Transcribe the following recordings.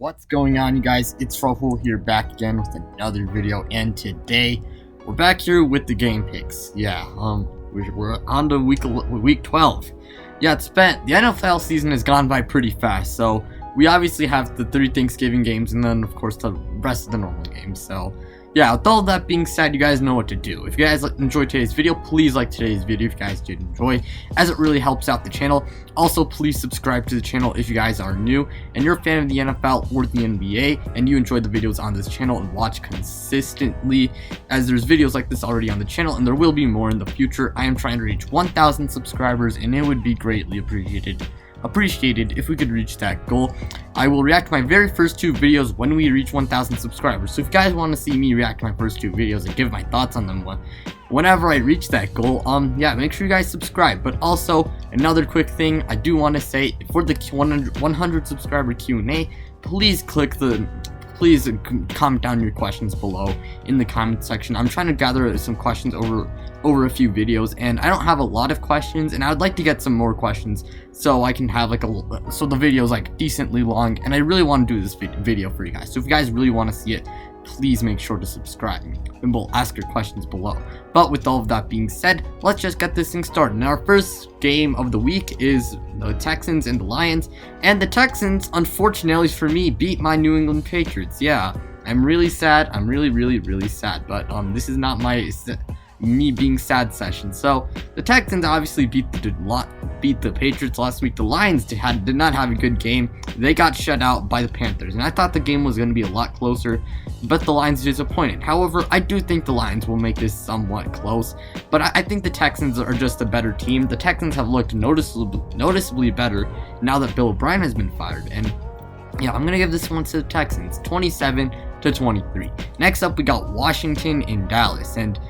What's going on, you guys? It's Rahul here, back again with another video, and today we're back here with the game picks. We're on to week 12. Yeah, the NFL season has gone by pretty fast, so we obviously have the 3 Thanksgiving games and then of course the rest of the normal games. So yeah, with all that being said, you guys know what to do. If you guys enjoyed today's video, please like today's video if you guys did enjoy, as it really helps out the channel. Also, please subscribe to the channel if you guys are new and you're a fan of the NFL or the NBA and you enjoy the videos on this channel and watch consistently, as there's videos like this already on the channel and there will be more in the future. I am trying to reach 1,000 subscribers and it would be greatly appreciated if we could reach that goal. I will react to my very first 2 videos when we reach 1,000 subscribers. So if you guys want to see me react to my first 2 videos and give my thoughts on them whenever I reach that goal, yeah, make sure you guys subscribe. But also, another quick thing I do want to say, for the 100 subscriber Q&A, please comment down your questions below in the comment section. I'm trying to gather some questions over a few videos, and I don't have a lot of questions, and I would like to get some more questions so I can have so the video is like decently long, and I really want to do this video for you guys. So if you guys really want to see it, please make sure to subscribe and we'll ask your questions below. But with all of that being said, let's just get this thing started. Now, our first game of the week is the Texans and the Lions, and the Texans, unfortunately for me, beat my New England Patriots. Yeah, I'm really sad. I'm really sad, but this is not me being sad session. So the Texans obviously beat the Patriots last week. The Lions did not have a good game. They got shut out by the Panthers, and I thought the game was going to be a lot closer, but the Lions disappointed. However, I do think the Lions will make this somewhat close, but I think the Texans are just a better team. The Texans have looked noticeably better now that Bill O'Brien has been fired, and yeah, I'm going to give this one to the Texans, 27-23. Next up, we got Washington and Dallas, and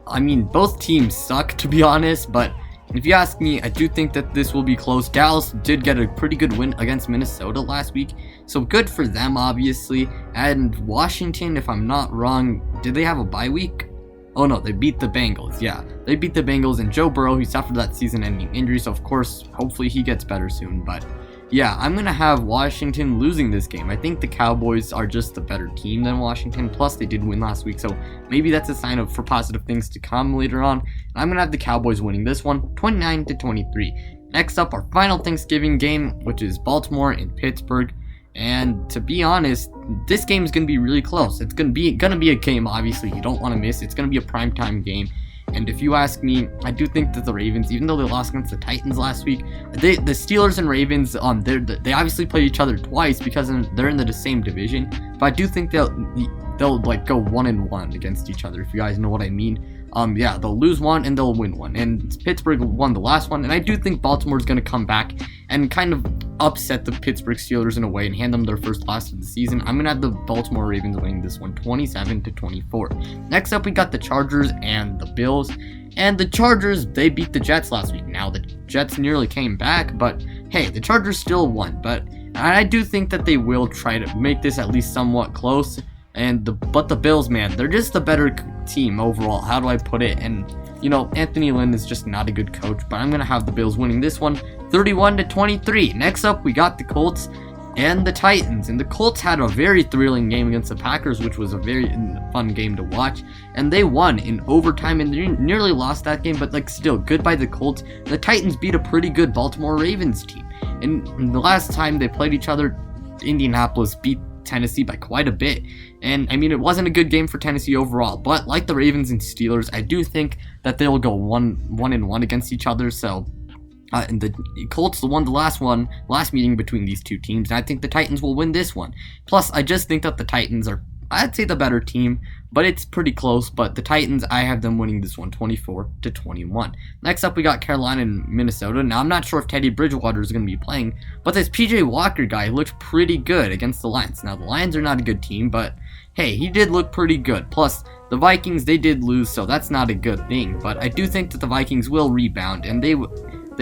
I mean, both teams suck, to be honest, but if you ask me, I do think that this will be close. Dallas did get a pretty good win against Minnesota last week, so good for them, obviously. And Washington, if I'm not wrong, did they have a bye week? Oh no, they beat the Bengals. Yeah, they beat the Bengals, and Joe Burrow, he suffered that season-ending injury, so of course, hopefully he gets better soon. But yeah, I'm going to have Washington losing this game. I think the Cowboys are just a better team than Washington. Plus, they did win last week, so maybe that's a sign for positive things to come later on. I'm going to have the Cowboys winning this one, 29-23. Next up, our final Thanksgiving game, which is Baltimore and Pittsburgh. And to be honest, this game is going to be really close. It's going to be a game, obviously, you don't want to miss. It's going to be a primetime game. And if you ask me, I do think that the Ravens, even though they lost against the Titans last week, the Steelers and Ravens, they obviously played each other twice because they're in the same division. But I do think they'll like go 1-1 against each other, if you guys know what I mean. Yeah, they'll lose one and they'll win one. And Pittsburgh won the last one, and I do think Baltimore's going to come back and kind of upset the Pittsburgh Steelers in a way and hand them their first loss of the season. I'm going to have the Baltimore Ravens winning this one, 27-24. Next up, we got the Chargers and the Bills. And the Chargers, they beat the Jets last week. Now, the Jets nearly came back, but hey, the Chargers still won. But I do think that they will try to make this at least somewhat close. But the Bills, man, they're just a better team overall. How do I put it? And you know, Anthony Lynn is just not a good coach, but I'm gonna have the Bills winning this one, 31-23. Next up, we got the Colts and the Titans, and the Colts had a very thrilling game against the Packers, which was a very fun game to watch, and they won in overtime, and they nearly lost that game, but like still, good by the Colts. The Titans beat a pretty good Baltimore Ravens team, and the last time they played each other, Indianapolis beat Tennessee by quite a bit. And I mean, it wasn't a good game for Tennessee overall, but like the Ravens and Steelers, I do think that they'll go 1-1 against each other. So and the Colts won the last meeting between these two teams, and I think the Titans will win this one. Plus, I just think that the Titans are, I'd say, the better team, but it's pretty close. But the Titans, I have them winning this one, 24-21. Next up, we got Carolina and Minnesota. Now, I'm not sure if Teddy Bridgewater is going to be playing, but this PJ Walker guy looked pretty good against the Lions. Now, the Lions are not a good team, but hey, he did look pretty good. Plus, the Vikings, they did lose, so that's not a good thing. But I do think that the Vikings will rebound, and they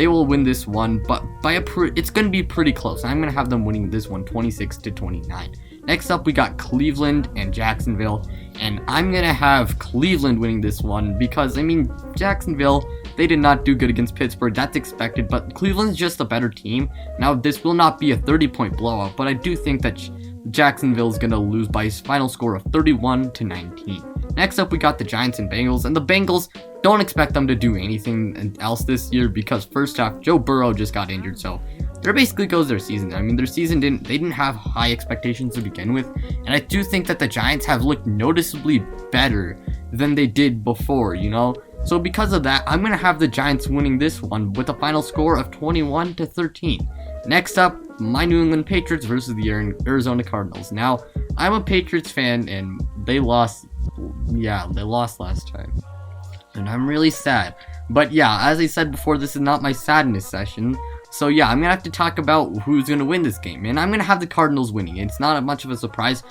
will win this one, but it's going to be pretty close. I'm going to have them winning this one, 26-29. Next up, we got Cleveland and Jacksonville, and I'm going to have Cleveland winning this one because, I mean, Jacksonville, They did not do good against Pittsburgh. That's expected, but Cleveland's just a better team. Now, this will not be a 30-point blowout, but I do think that Jacksonville is going to lose by a final score of 31-19. Next up, we got the Giants and Bengals, and the Bengals, don't expect them to do anything else this year because first half, Joe Burrow just got injured, so there basically goes their season. I mean, their season they didn't have high expectations to begin with, and I do think that the Giants have looked noticeably better than they did before, you know? So because of that, I'm going to have the Giants winning this one with a final score of 21-13. Next up, my New England Patriots versus the Arizona Cardinals. Now, I'm a Patriots fan, and they lost. Yeah, they lost last time. And I'm really sad. But yeah, as I said before, this is not my sadness session. So yeah, I'm going to have to talk about who's going to win this game. And I'm going to have the Cardinals winning. It's not much of a surprise,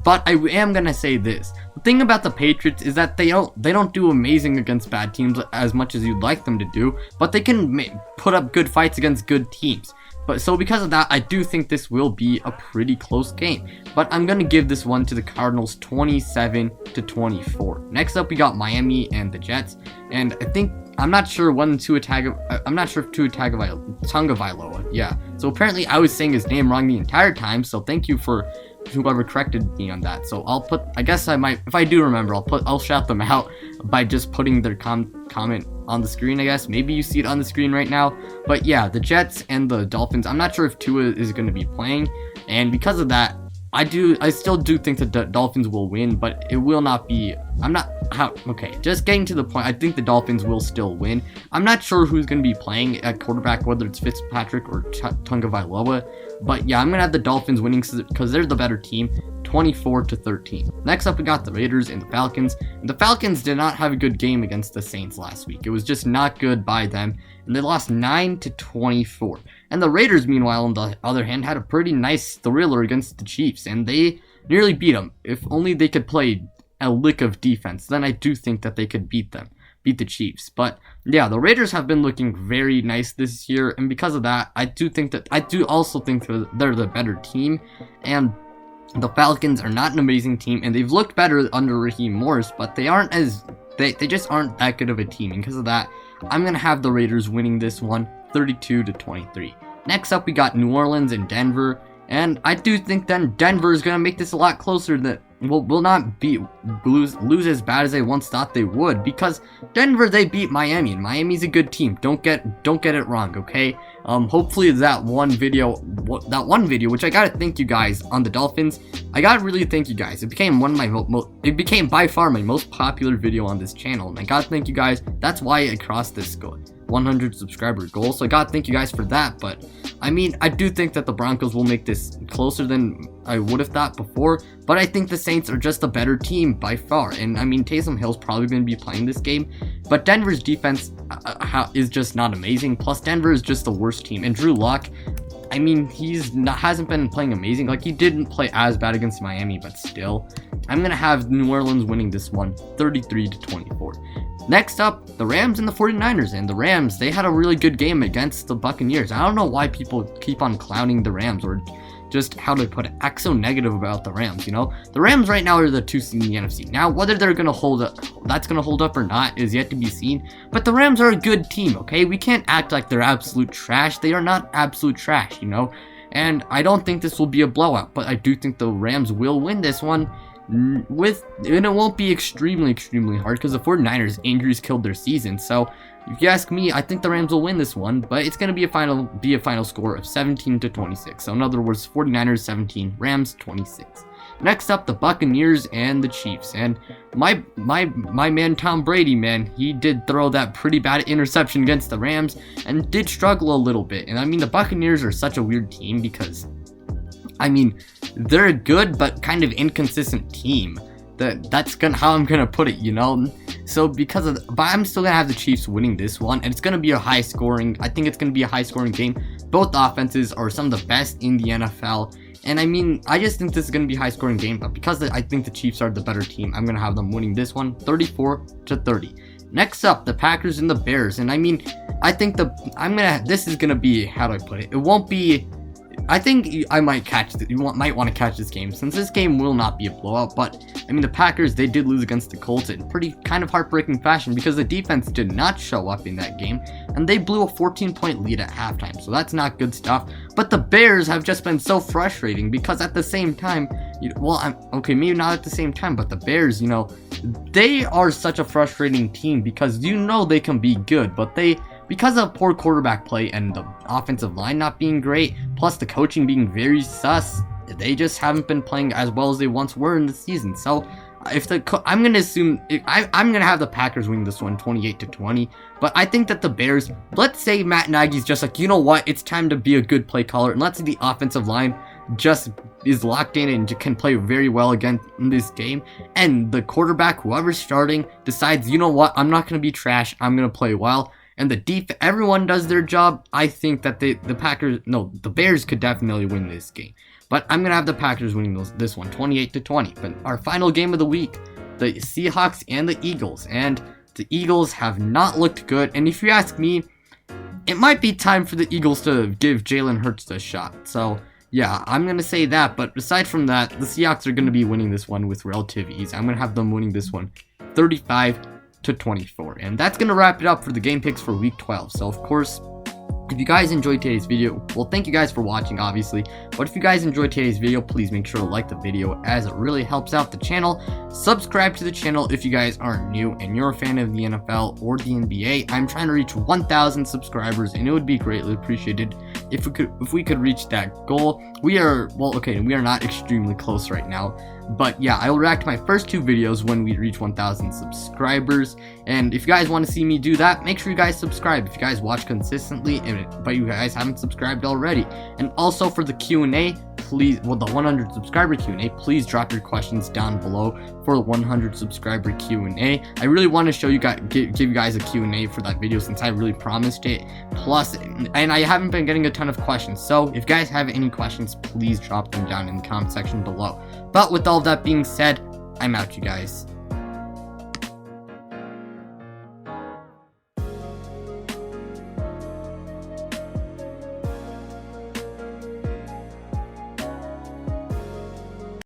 but I am going to say this. The thing about the Patriots is that they don't do amazing against bad teams as much as you'd like them to do, but they can put up good fights against good teams. But so because of that, I do think this will be a pretty close game. But I'm going to give this one to the Cardinals 27-24. Next up, we got Miami and the Jets. And I'm not sure if Tua Tagovailoa. Yeah. So apparently I was saying his name wrong the entire time. So thank you for whoever corrected me on that. So if I do remember, I'll shout them out by just putting their comment on the screen, I guess. Maybe you see it on the screen right now. But yeah, the Jets and the Dolphins, I'm not sure if Tua is going to be playing. And because of that, I still do think the Dolphins will win, but it will not be, just getting to the point, I think the Dolphins will still win. I'm not sure who's going to be playing at quarterback, whether it's Fitzpatrick or Tagovailoa, but yeah, I'm going to have the Dolphins winning because they're the better team, 24-13. Next up, we got the Raiders and the Falcons. And the Falcons did not have a good game against the Saints last week. It was just not good by them, and they lost 9-24. And the Raiders, meanwhile, on the other hand, had a pretty nice thriller against the Chiefs, and they nearly beat them. If only they could play a lick of defense, then I do think that they could beat the Chiefs. But yeah, the Raiders have been looking very nice this year, and because of that, I do also think that they're the better team, and the Falcons are not an amazing team, and they've looked better under Raheem Morris, but they just aren't that good of a team, and because of that, I'm going to have the Raiders winning this one 32-23. Next up, we got New Orleans and Denver, and I do think then Denver is going to make this a lot closer than will not lose as bad as they once thought they would, because Denver, they beat Miami, and Miami's a good team. Don't get it wrong, okay? Hopefully that one video, which I gotta thank you guys on the Dolphins. I gotta really thank you guys. It became it became by far my most popular video on this channel, and I gotta thank you guys. That's why I crossed this 100 subscriber goal. So I gotta thank you guys for that. But I mean, I do think that the Broncos will make this closer than I would have thought before, but I think the Saints are just a better team by far. And I mean, Taysom Hill's probably going to be playing this game, but Denver's defense is just not amazing. Plus, Denver is just the worst team. And Drew Lock, I mean, hasn't been playing amazing. Like, he didn't play as bad against Miami, but still, I'm going to have New Orleans winning this one 33-24. Next up, the Rams and the 49ers. And the Rams, they had a really good game against the Buccaneers. I don't know why people keep on clowning the Rams, or just how to put it, act so negative about the Rams, you know? The Rams right now are the 2 seed in the NFC. Now, whether they're going to hold up or not is yet to be seen, but the Rams are a good team, okay? We can't act like they're absolute trash. They are not absolute trash, you know? And I don't think this will be a blowout, but I do think the Rams will win this one, and it won't be extremely hard, because the 49ers injuries killed their season. So if you ask me, I think the Rams will win this one, but it's going to be a final score of 17-26. So in other words, 49ers 17, Rams 26. Next up, the Buccaneers and the Chiefs. And my man Tom Brady, man, he did throw that pretty bad interception against the Rams and did struggle a little bit. And I mean, the Buccaneers are such a weird team because, I mean, they're a good but kind of inconsistent team. That's how I'm gonna put it, you know. So but I'm still gonna have the Chiefs winning this one, and it's gonna be I think it's gonna be a high scoring game. Both offenses are some of the best in the NFL, and I mean, I just think this is gonna be a high scoring game. But because I think the Chiefs are the better team, I'm gonna have them winning this one 34-30. Next up, the Packers and the Bears, and I mean, I think this is gonna be, how do I put it? I think I might might want to catch this game, since this game will not be a blowout. But I mean, the Packers, they did lose against the Colts in pretty kind of heartbreaking fashion, because the defense did not show up in that game, and they blew a 14-point lead at halftime. So that's not good stuff. But the Bears have just been so frustrating, because at the same time, okay, maybe not at the same time, but the Bears, they are such a frustrating team, because they can be good, but because of poor quarterback play and the offensive line not being great, plus the coaching being very sus, they just haven't been playing as well as they once were in the season. So I'm gonna assume I'm gonna have the Packers win this one 28-20. But I think that the Bears, let's say Matt Nagy's just like, it's time to be a good play caller, and let's say the offensive line just is locked in and can play very well again in this game, and the quarterback, whoever's starting, decides, I'm not gonna be trash, I'm gonna play well, and everyone does their job. I think that the Bears could definitely win this game. But I'm going to have the Packers winning this one 28-20. But our final game of the week, the Seahawks and the Eagles. And the Eagles have not looked good. And if you ask me, it might be time for the Eagles to give Jalen Hurts a shot. So yeah, I'm going to say that. But aside from that, the Seahawks are going to be winning this one with relative ease. I'm going to have them winning this one 35-24. And that's going to wrap it up for the game picks for week 12. So of course, if you guys enjoyed today's video, well, thank you guys for watching, obviously. But if you guys enjoyed today's video, please make sure to like the video, as it really helps out the channel. Subscribe to the channel if you guys aren't new and you're a fan of the NFL or the NBA. I'm trying to reach 1,000 subscribers, and it would be greatly appreciated if we could reach that goal. We are not extremely close right now. But yeah, I will react to my first 2 videos when we reach 1,000 subscribers. And if you guys want to see me do that, make sure you guys subscribe. If you guys watch consistently, but you guys haven't subscribed already. And also for the Q&A, please, the 100 subscriber Q&A, please drop your questions down below for the 100 subscriber Q&A. I really want to show you guys, give you guys a Q&A for that video, since I really promised it. Plus, and I haven't been getting a ton of questions. So if you guys have any questions, please drop them down in the comment section below. But with all that being said, I'm out, you guys.